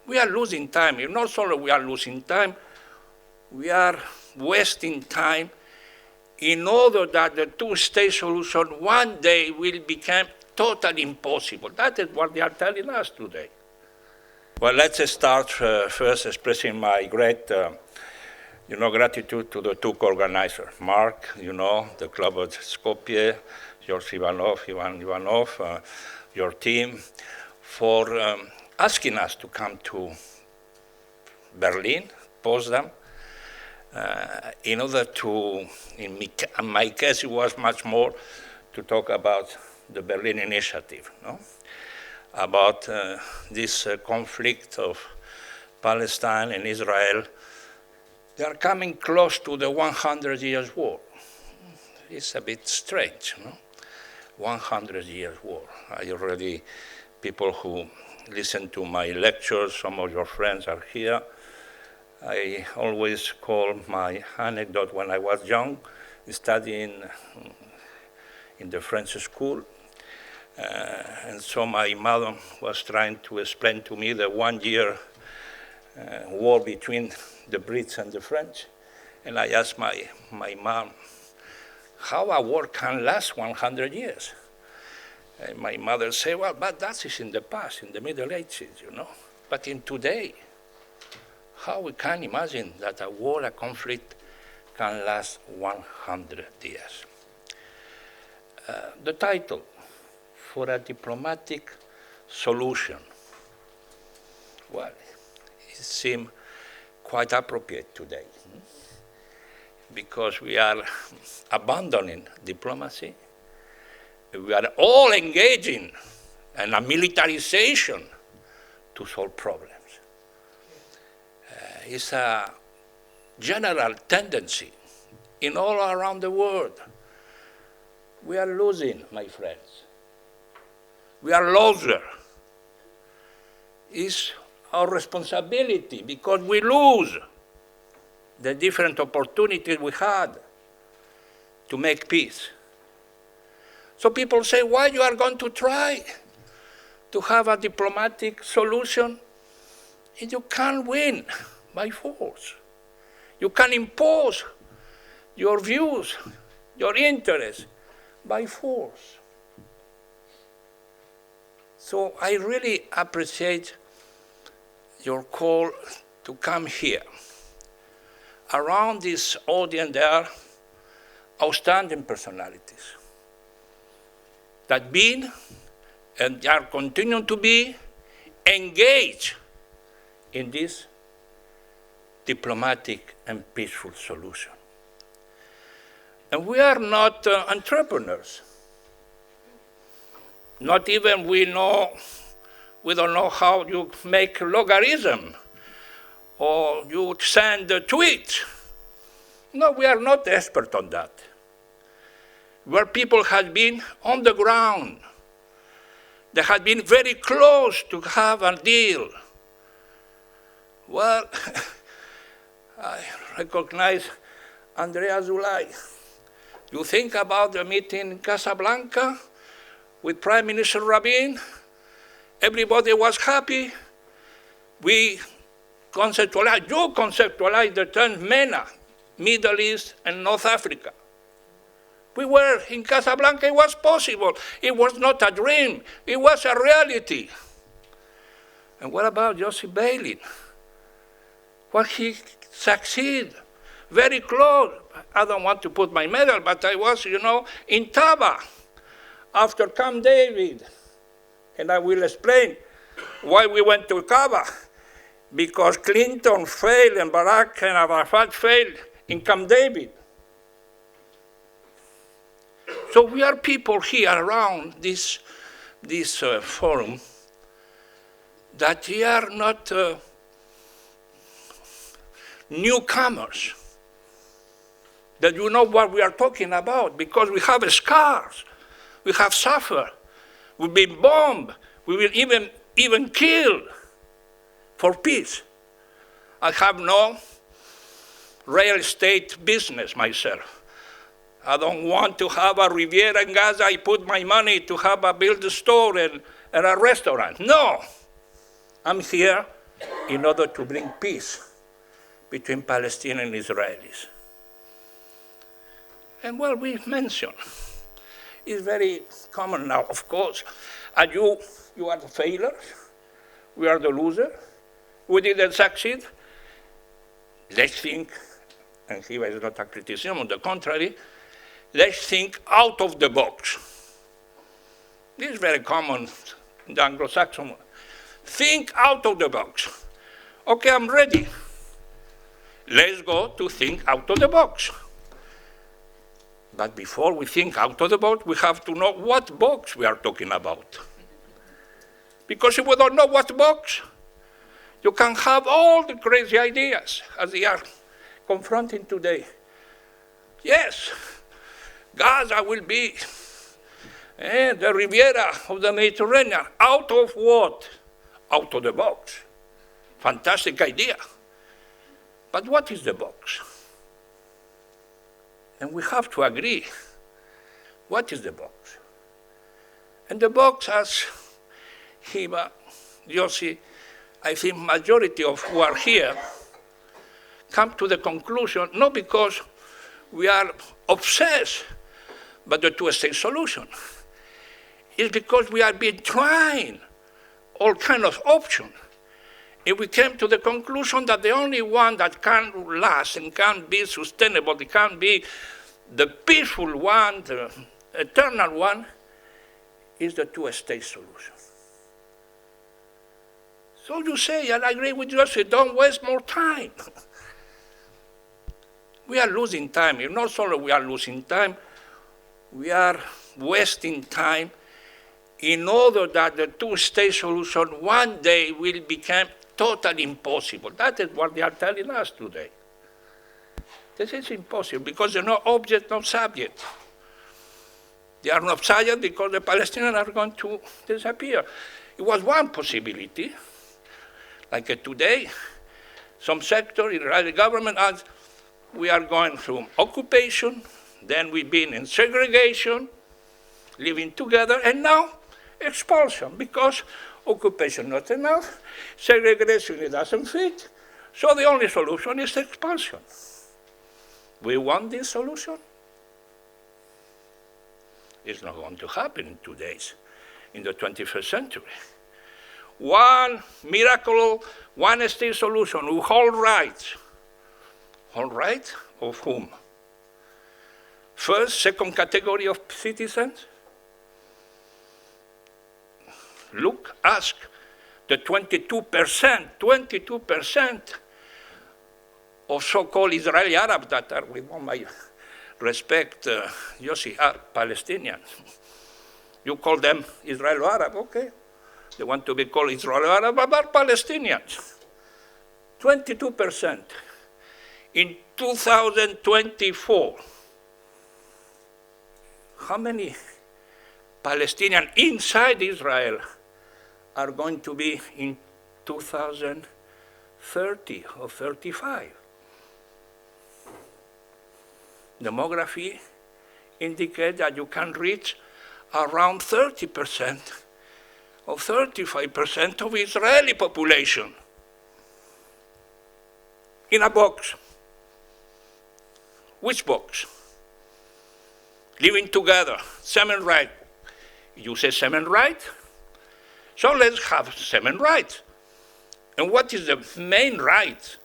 we are losing time. Not only we are losing time, we are wasting time in order that the two-state solution one day will become totally impossible. That is what they are telling us today. Well, let's start first expressing my great gratitude to the two organizers, Mark, the club of Skopje, George Ivan Ivanov, your team, for asking us to come to Berlin, Potsdam, in order to, in my case, it was much more to talk about the Berlin Initiative, about this conflict of Palestine and Israel. They are coming close to the 100 years war. It's a bit strange, 100 years war. People who listen to my lectures, some of your friends are here. I always call my anecdote when I was young, studying in the French school. And so my mother was trying to explain to me the 1 year war between the Brits and the French. And I asked my mom, how a war can last 100 years? And my mother said, well, but that is in the past, in the Middle Ages, But in today, how we can imagine that a war, a conflict, can last 100 years? The title, For a Diplomatic Solution. Well, it seems quite appropriate today, because we are abandoning diplomacy. We are all engaging in a militarization to solve problems. It's a general tendency in all around the world. We are losing, my friends. We are losers. It's our responsibility because we lose the different opportunities we had to make peace. So people say, why you are going to try to have a diplomatic solution if you can't win by force? You can impose your views, your interests by force. So I really appreciate your call to come here. Around this audience there are outstanding personalities that been and are continuing to be engaged in this diplomatic and peaceful solution. And we are not entrepreneurs. Not even we don't know how you make logarithm or you send a tweet. No, we are not expert on that. Where people have been on the ground, they have been very close to have a deal. Well, I recognize Andrea Zulay. You think about the meeting in Casablanca with Prime Minister Rabin, everybody was happy. You conceptualized the term MENA, Middle East and North Africa. We were in Casablanca, it was possible. It was not a dream, it was a reality. And what about Joseph Bailey? Well, he succeeded, very close. I don't want to put my medal, but I was, in Taba after Camp David. And I will explain why we went to Taba. Because Clinton failed and Barack and Arafat failed in Camp David. So we are people here around this forum that we are not newcomers, that you know what we are talking about, because we have scars, we have suffered, we've been bombed, we will even killed for peace. I have no real estate business myself. I don't want to have a Riviera in Gaza. I put my money to have build a store and a restaurant. No, I'm here in order to bring peace between Palestinians and Israelis. And well, we mentioned, it's very common now, of course, and you are the failure, we are the loser, we didn't succeed. Let's think, and here is not a criticism, on the contrary, let's think out of the box. This is very common in the Anglo-Saxon. Think out of the box. Okay, I'm ready. Let's go to think out of the box. But before we think out of the box, we have to know what box we are talking about. Because if we don't know what box, you can have all the crazy ideas as they are confronting today. Yes, Gaza will be the Riviera of the Mediterranean. Out of what? Out of the box. Fantastic idea. But what is the box? And we have to agree, what is the box? And the box, as Hiba, Yossi, I think majority of who are here come to the conclusion, not because we are obsessed by the two-state solution. It's because we have been trying all kinds of options. And we came to the conclusion that the only one that can last and can be sustainable, it can be the peaceful one, the eternal one, is the two-state solution. So you say, and I agree with you, say, don't waste more time. We are losing time. Not only we are losing time, we are wasting time in order that the two-state solution one day will become totally impossible. That is what they are telling us today. This is impossible because there are no object, no subject. They are not subject because the Palestinians are going to disappear. It was one possibility. Like today, some sector in the Israeli government as we are going through occupation, then we've been in segregation, living together, and now expulsion, because occupation not enough, segregation it doesn't fit, so the only solution is expulsion. We want this solution? It's not going to happen in 2 days, in the 21st century. One miracle, one state solution with all rights. All rights of whom? First, second category of citizens? Look, ask the 22% of so-called Israeli Arabs that are, with all my respect, Yossi, are Palestinians. You call them Israeli-Arab, okay. They want to be called Israeli-Arab, but are Palestinians. 22%. In 2024, how many Palestinians inside Israel are going to be in 2030 or 35? Demography indicates that you can reach around 30% or 35% of Israeli population in a box. Which box? Living together, same right. You say same right? So let's have same right. And what is the main right?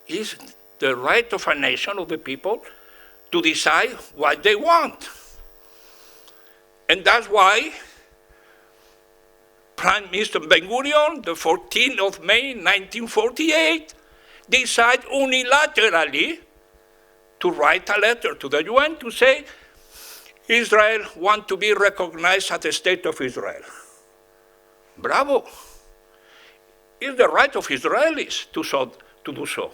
Is the right of a nation, of the people, to decide what they want. And that's why Prime Minister Ben-Gurion, the 14th of May, 1948, decided unilaterally to write a letter to the UN to say Israel wants to be recognized as the state of Israel. Bravo. It's the right of Israelis to do so.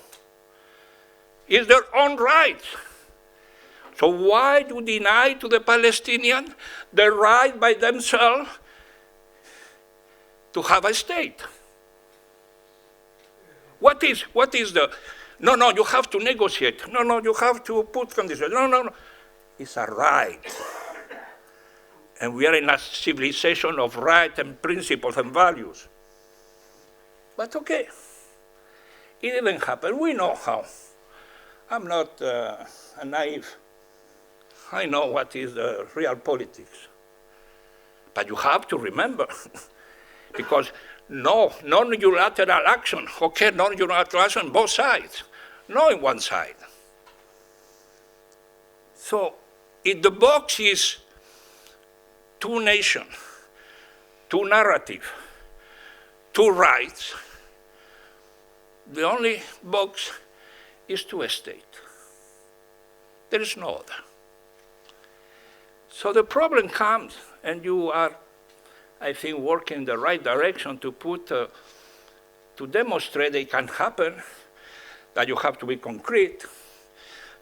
It's their own right. So why do you deny to the Palestinians the right by themselves to have a state? What is the, no, you have to negotiate. No, you have to put conditions. No. It's a right. And we are in a civilization of rights and principles and values. But okay, it didn't happen. We know how. I'm not a naive. I know what is real politics. But you have to remember, because no non-unilateral action, okay, non-unilateral action, both sides, not in one side. So if the box is two nations, two narratives, two rights, the only box is two states. There is no other. So the problem comes, and you are, I think, working in the right direction to to demonstrate it can happen, that you have to be concrete,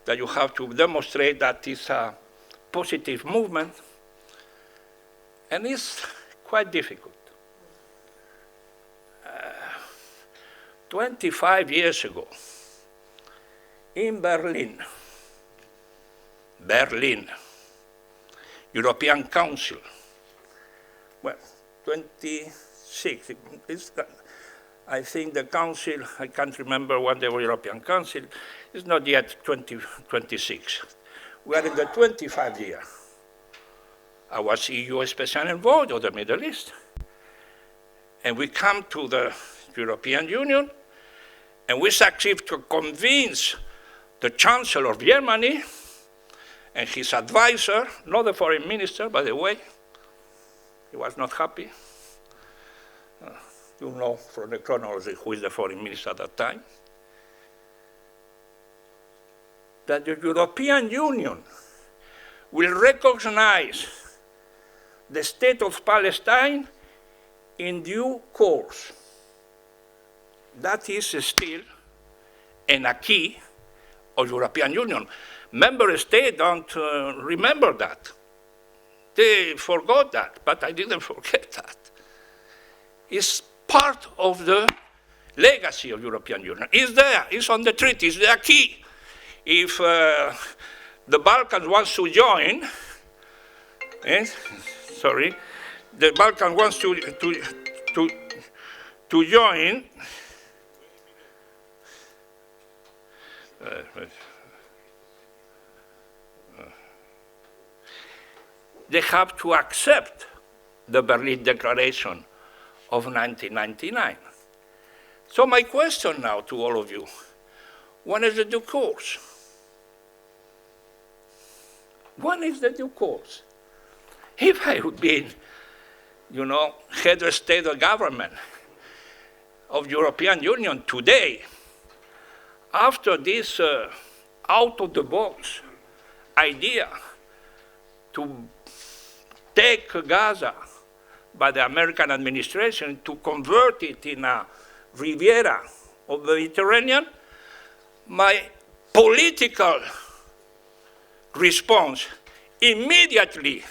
that you have to demonstrate that it's a positive movement, and it's quite difficult. 25 years ago, in Berlin, European Council, well, 26, I think the Council, I can't remember when the European Council, is not yet 26. We are in the 25th year. I was EU special envoy of the Middle East. And we come to the European Union, and we succeed to convince the Chancellor of Germany and his advisor, not the foreign minister, by the way, he was not happy. You know from the chronology who is the foreign minister at that time, that the European Union will recognize the state of Palestine in due course. That is still an acquis of European Union. Member states don't remember that. They forgot that, but I didn't forget that. It's part of the legacy of European Union. It's there, it's on the treaty, it's the acquis. If the Balkans wants to join, the Balkans wants to join, they have to accept the Berlin Declaration of 1999. So my question now to all of you, when is the due course? When is the due course? If I would be, head of state or government of European Union today, after this out-of-the-box idea to take Gaza by the American administration to convert it in a Riviera of the Mediterranean, my political response immediately,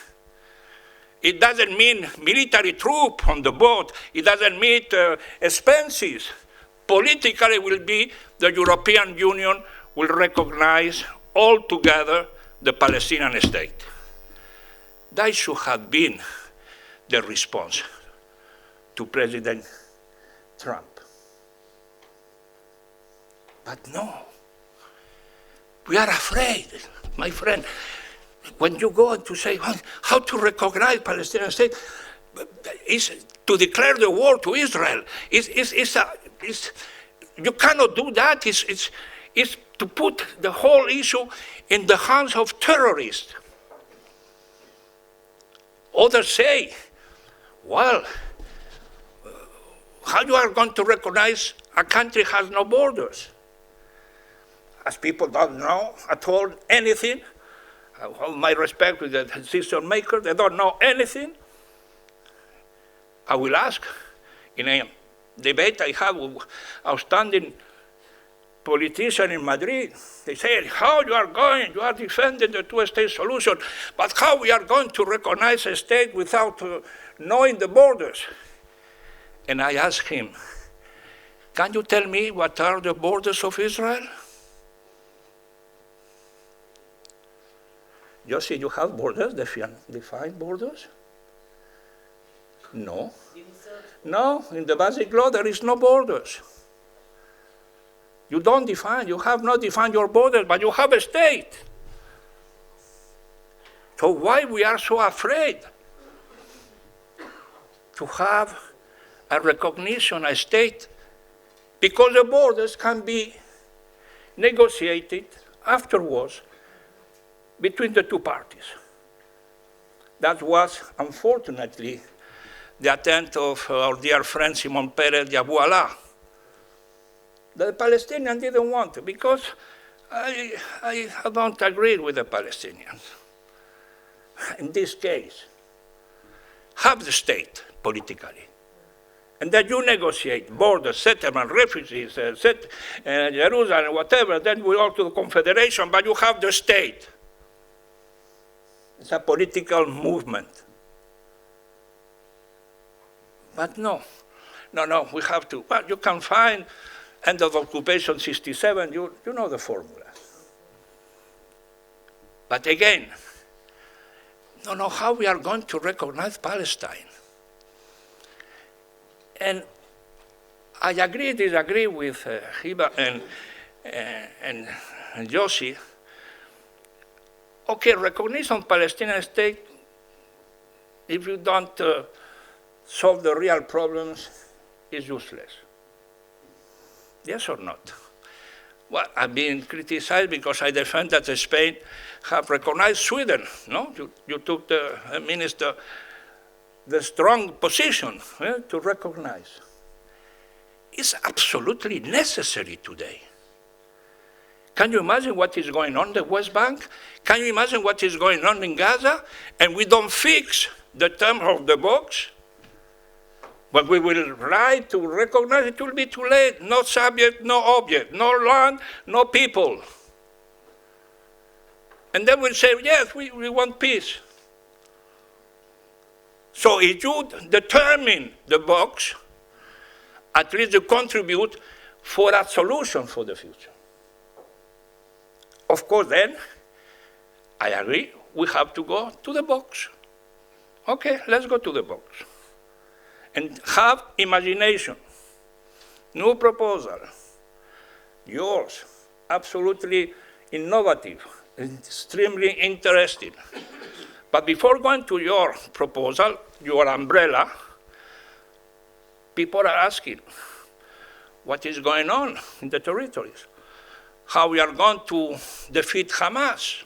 it doesn't mean military troop on the boat, it doesn't mean expenses. Politically will be the European Union will recognize altogether the Palestinian state. That should have been the response to President Trump. But no, we are afraid, my friend. When you go to say how to recognize Palestinian state, is to declare the war to Israel. You cannot do that. It's to put the whole issue in the hands of terrorists. Others say, well, how you are going to recognize a country has no borders? As people don't know at all anything, all my respect with the decision maker, they don't know anything. I will ask in a debate I have with outstanding politician in Madrid. They say, how you are defending the two-state solution, but how we are going to recognize a state without knowing the borders? And I asked him, can you tell me what are the borders of Israel? You see, you have borders, defined borders? No. No, in the basic law there is no borders. You don't define, you have not defined your borders, but you have a state. So why we are so afraid to have a recognition, a state? Because the borders can be negotiated afterwards between the two parties. That was, unfortunately, the attempt of our dear friend Simon Peres de Abuala. The Palestinians didn't want it because I don't agree with the Palestinians. In this case, have the state politically. And then you negotiate borders, settlement, refugees, Jerusalem, whatever, then we all to the confederation, but you have the state. It's a political movement. But no, we have to. Well, you can find end of occupation 67, you know the formula. But again, how we are going to recognize Palestine. And I disagree with Hiba and Joshi. Okay, recognition Palestinian state, if you don't solve the real problems, is useless. Yes or not? Well, I've been criticized because I defend that Spain have recognized Sweden. No, you took the minister the strong position to recognize. It's absolutely necessary today. Can you imagine what is going on in the West Bank? Can you imagine what is going on in Gaza? And we don't fix the term of the box? When we will write to recognize, it will be too late. No subject, no object, no land, no people. And then we'll say, yes, we want peace. So if you determine the box, at least you contribute for a solution for the future. Of course, then, I agree, we have to go to the box. Okay, let's go to the box. And have imagination. New proposal. Yours, absolutely innovative, extremely interesting. But before going to your proposal, your umbrella, people are asking, what is going on in the territories? How we are going to defeat Hamas,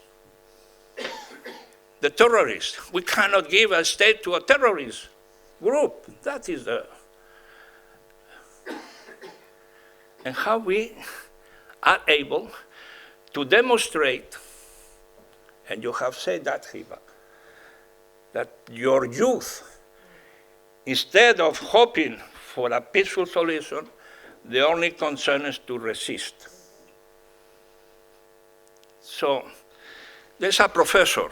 the terrorists. We cannot give a state to a terrorist group. That is the... And how we are able to demonstrate, and you have said that, Hiba, that your youth, instead of hoping for a peaceful solution, the only concern is to resist. So there's a professor,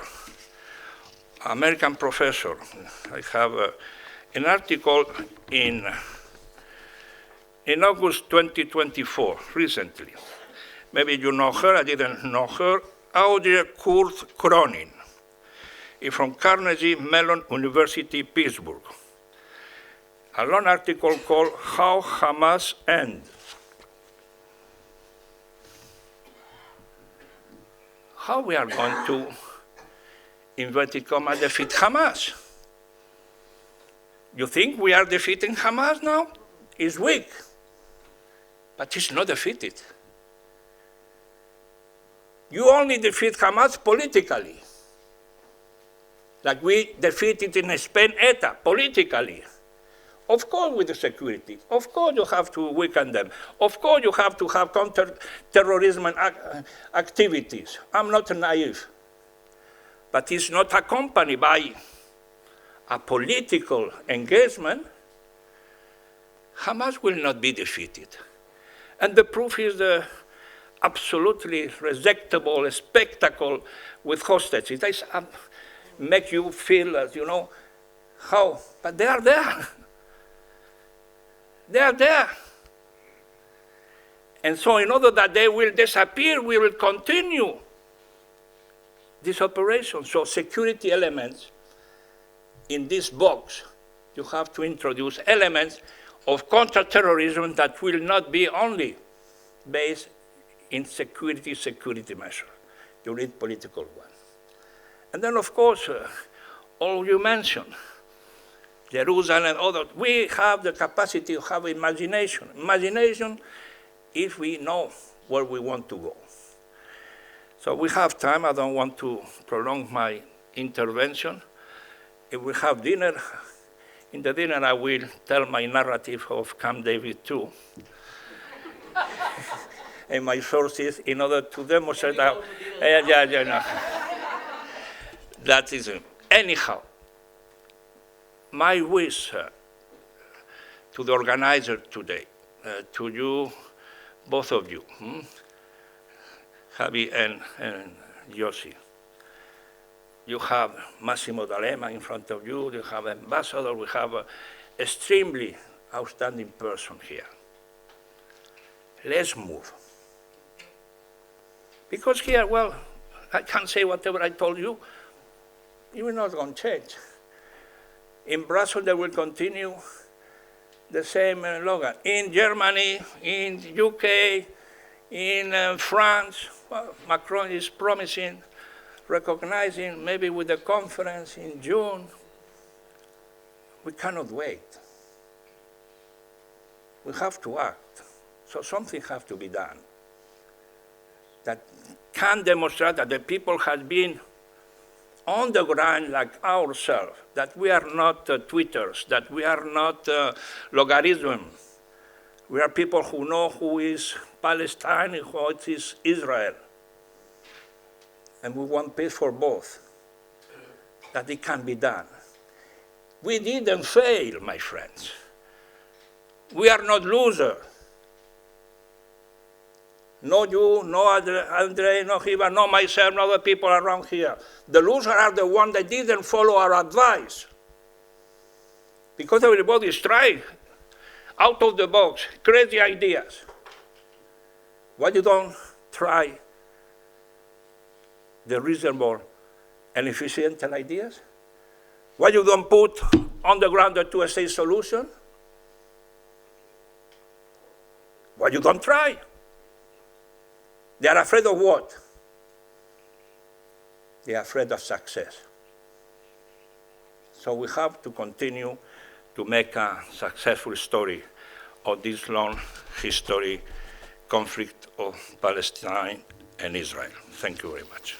American professor. I have an article in August 2024, recently. Maybe you know her, I didn't know her. Audrey Kurt Cronin, from Carnegie Mellon University, Pittsburgh. A long article called How Hamas Ends. How we are going to, inverted commas, defeat Hamas? You think we are defeating Hamas now? It's weak, but it's not defeated. You only defeat Hamas politically, like we defeated in Spain ETA, politically. Of course with the security. Of course you have to weaken them. Of course you have to have counter-terrorism activities. I'm not naive. But it's not accompanied by a political engagement. Hamas will not be defeated. And the proof is the absolutely rejectable spectacle with hostages. They make you feel, how, but they are there. They are there. And so in order that they will disappear, we will continue this operation. So security elements in this box you have to introduce elements of counterterrorism that will not be only based in security measures. You need political ones. And then, of course, all you mentioned, Jerusalem and others, we have the capacity to have imagination. Imagination if we know where we want to go. So we have time. I don't want to prolong my intervention. If we have dinner, in the dinner I will tell my narrative of Camp David II and my sources in order to demonstrate that. No. That is it. Anyhow, my wish to the organizer today, to you, both of you, Javi and Yossi. You have Massimo D'Alema in front of you, you have ambassador, we have an extremely outstanding person here. Let's move. Because here, well, I can't say whatever I told you, it will not going to change. In Brussels, they will continue the same slogan. In Germany, in UK, in France, well, Macron is promising, recognizing, maybe with the conference in June. We cannot wait. We have to act. So something has to be done that can demonstrate that the people have been on the ground like ourselves, that we are not Twitters, that we are not logarithms. We are people who know who is Palestine and who is Israel. And we want peace for both, that it can be done. We didn't fail, my friends. We are not losers. No you, no Andre, no Hiva, no myself, no other people around here. The losers are the ones that didn't follow our advice. Because everybody is trying out of the box, crazy ideas. Why you don't try the reasonable and efficient ideas? Why you don't put on the ground the two-state solution? Why you don't try? They are afraid of what? They are afraid of success. So we have to continue to make a successful story of this long history conflict of Palestine and Israel. Thank you very much.